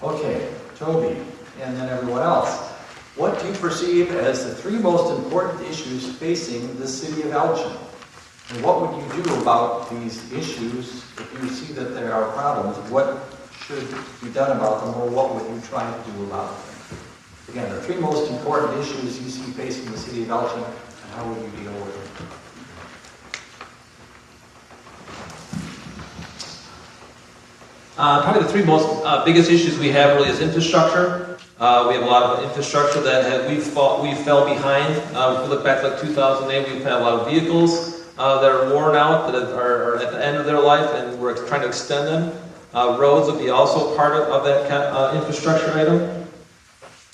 Okay, Toby, and then everyone else. What do you perceive as the three most important issues facing the City of Elgin? And what would you do about these issues if you see that there are problems? What should be done about them, or what would you try to do about them? Again, the three most important issues you see facing the City of Elgin, and how would you deal with them? Probably the three most biggest issues we have really is infrastructure. We have a lot of infrastructure that we fell behind. If we look back to like 2008, we've had a lot of vehicles that are worn out, that are at the end of their life, and we're trying to extend them. Roads would be also part of that infrastructure item.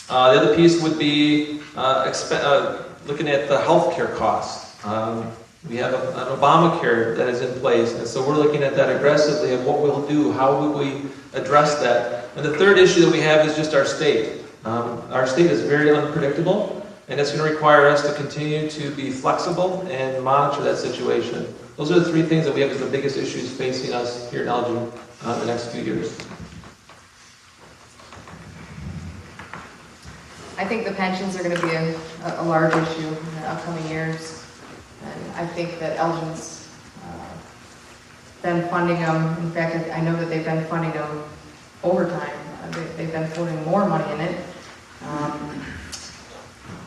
The other piece would be looking at the healthcare costs. We have an Obamacare that is in place, and so we're looking at that aggressively and what we'll do, how will we address that. And the third issue that we have is just our state. Our state is very unpredictable, and it's going to require us to continue to be flexible and monitor that situation. Those are the three things that we have as the biggest issues facing us here in Elgin in the next few years. I think the pensions are going to be a large issue in the upcoming years. And I think that Elgin's been funding them. In fact, I know that they've been funding them overtime. They've been putting more money in it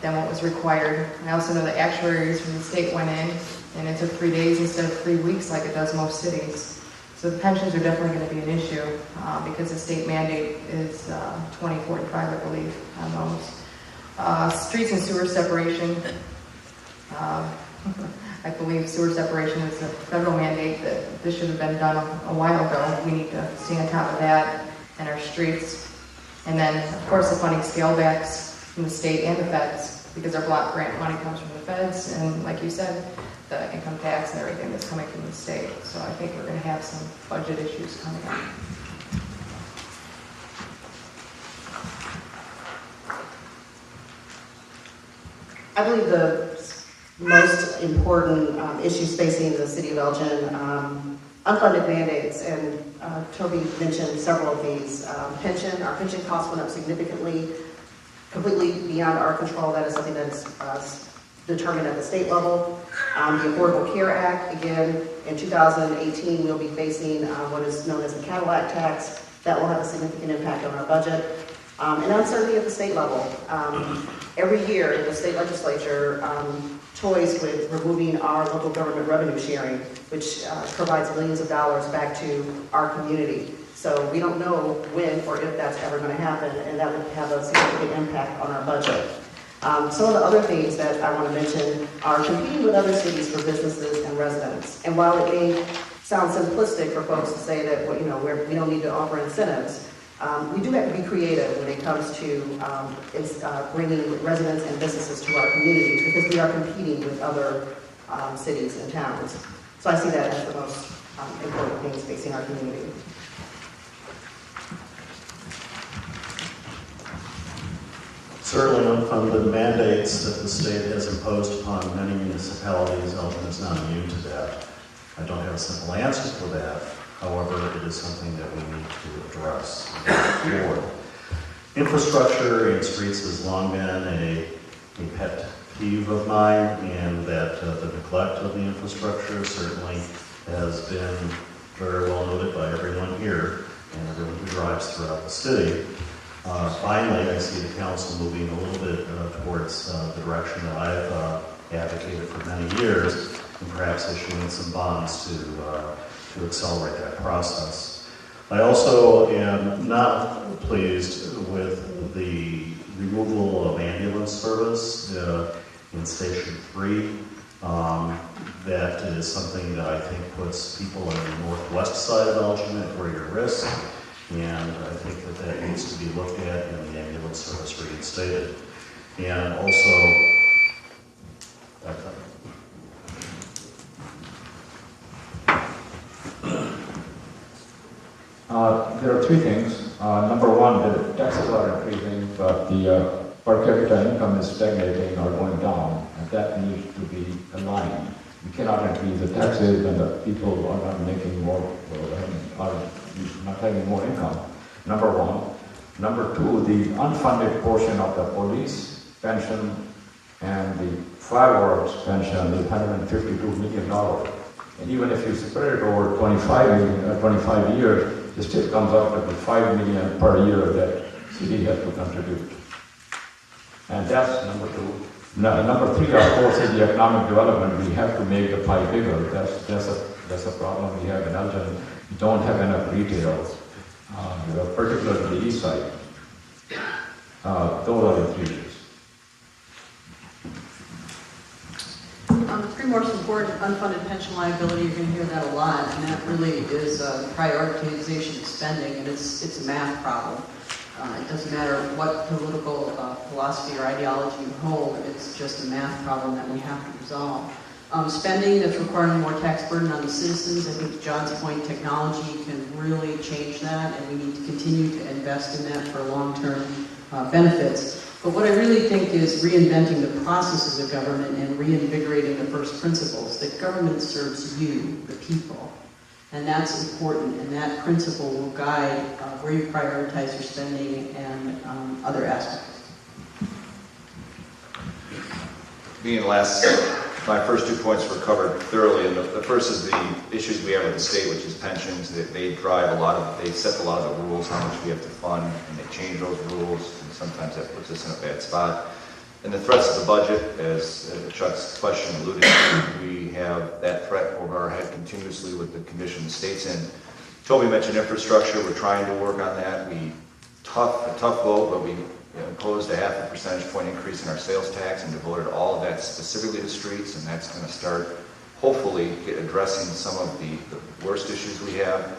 than what was required. I also know the actuaries from the state went in, and it took 3 days instead of 3 weeks like it does most cities. So the pensions are definitely going to be an issue because the state mandate is 2045, I believe, on those. Streets and sewer separation. I believe sewer separation is a federal mandate that this should have been done a while ago. We need to stay on top of that and our streets. And then, of course, the funding scale backs from the state and the feds, because our block grant money comes from the feds, and like you said, the income tax and everything that's coming from the state. So I think we're going to have some budget issues coming up. I believe the most important issues facing the City of Elgin, unfunded mandates, and Toby mentioned several of these. Our pension costs went up significantly, completely beyond our control. That is something that's determined at the state level. The Affordable Care Act, again, in 2018, we'll be facing what is known as the Cadillac tax. That will have a significant impact on our budget. And uncertainty at the state level. Every year, the state legislature toys with removing our local government revenue sharing, which provides millions of dollars back to our community. So we don't know when or if that's ever going to happen, and that would have a significant impact on our budget. Some of the other things that I want to mention are competing with other cities for businesses and residents. And while it may sound simplistic for folks to say that we don't need to offer incentives, we do have to be creative when it comes to bringing residents and businesses to our communities, because we are competing with other cities and towns. So I see that as the most important things facing our community. Certainly unfunded mandates that the state has imposed upon many municipalities. Elgin is not immune to that. I don't have a simple answer for that. However, it is something that we need to address going forward. Infrastructure in streets has long been a pet peeve of mine, and that the neglect of the infrastructure certainly has been very well noted by everyone here and everyone who drives throughout the city. Finally, I see the council moving a little bit towards the direction that I've advocated for many years, and perhaps issuing some bonds to accelerate that process. I also am not pleased with the removal of ambulance service in Station 3. That is something that I think puts people on the northwest side of Elgin at greater risk, and I think that needs to be looked at and the ambulance service reinstated. And also, there are three things. Number one, the taxes are increasing, but the per capita income is stagnating or going down, and that needs to be aligned. We cannot increase the taxes when the people are not making more, are not having more income. Number one. Number two, the unfunded portion of the police pension and the fireworks pension is $152 million. And even if you spread it over 25 years, it still comes out to be $5 million per year that city has to contribute. And that's number two. Number three, of course, is the economic development. We have to make the pie bigger. That's a problem we have in Elgin. We don't have enough retail, particularly the east side. Those are the three issues. The three most important unfunded pension liability, you're going to hear that a lot, and that really is prioritization of spending, and it's a math problem. It doesn't matter what political philosophy or ideology you hold, it's just a math problem that we have to resolve. Spending that's requiring more tax burden on the citizens, I think to John's point, technology can really change that, and we need to continue to invest in that for long-term benefits. But what I really think is reinventing the processes of government and reinvigorating the first principles, that government serves you, the people. And that's important, and that principle will guide where you prioritize your spending and other aspects. My first 2 points were covered thoroughly, and the first is the issues we have with the state, which is pensions. They set a lot of the rules, how much we have to fund, and they change those rules, and sometimes that puts us in a bad spot. And the threats of the budget, as Chuck's question alluded to, we have that threat over our head continuously with the condition the state's in. Toby mentioned infrastructure. We're trying to work on that. A tough vote, but we imposed a 0.5 percentage point increase in our sales tax and devoted all of that specifically to streets, and that's going to start, hopefully, addressing some of the worst issues we have.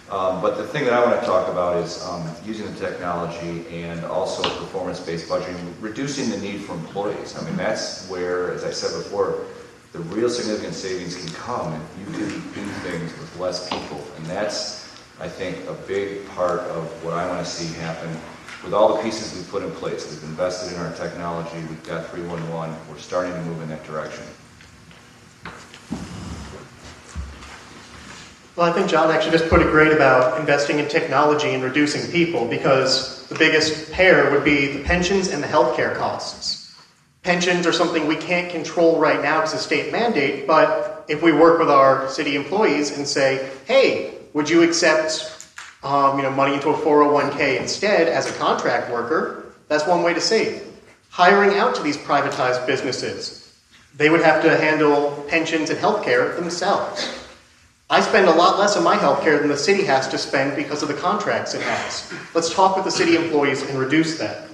But the thing that I want to talk about is using the technology and also performance-based budgeting, reducing the need for employees. I mean, that's where, as I said before, the real significant savings can come if you can do things with less people. And that's, I think, a big part of what I want to see happen. With all the pieces we've put in place, we've invested in our technology, we've got 311, we're starting to move in that direction. Well, I think John actually just put it great about investing in technology and reducing people, because the biggest pair would be the pensions and the healthcare costs. Pensions are something we can't control right now because of state mandate, but if we work with our city employees and say, hey, would you accept money into a 401k instead as a contract worker, that's one way to save. Hiring out to these privatized businesses, they would have to handle pensions and healthcare themselves. I spend a lot less on my healthcare than the city has to spend because of the contracts it has. Let's talk with the city employees and reduce that.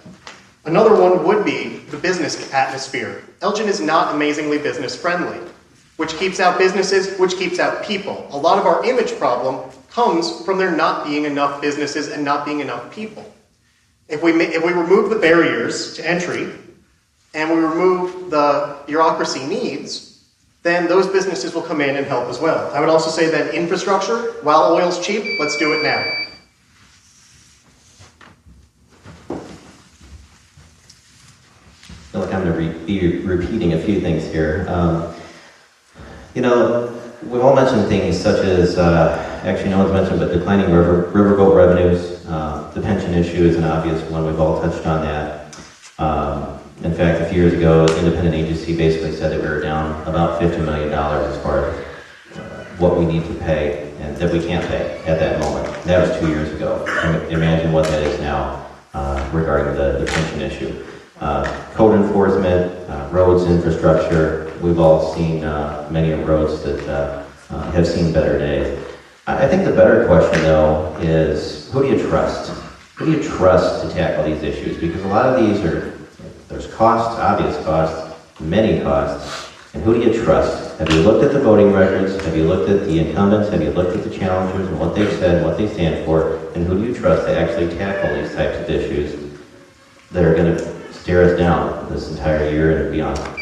Another one would be the business atmosphere. Elgin is not amazingly business friendly, which keeps out businesses, which keeps out people. A lot of our image problem comes from there not being enough businesses and not being enough people. If we remove the barriers to entry and we remove the bureaucracy needs, then those businesses will come in and help as well. I would also say that infrastructure, while oil's cheap, let's do it now. I feel like I'm going to be repeating a few things here. We've all mentioned things such as, actually no one's mentioned, but declining riverboat revenues. The pension issue is an obvious one. We've all touched on that. In fact, a few years ago, an independent agency basically said that we were down about $50 million as far as what we need to pay and that we can't pay at that moment. That was 2 years ago. Imagine what that is now regarding the pension issue. Code enforcement, roads infrastructure, we've all seen many roads that have seen better days. I think the better question, though, is who do you trust? Who do you trust to tackle these issues? Because a lot of these there's costs, obvious costs, many costs, and who do you trust? Have you looked at the voting records? Have you looked at the incumbents? Have you looked at the challengers and what they've said and what they stand for? And who do you trust to actually tackle these types of issues that are going to stare us down this entire year and beyond?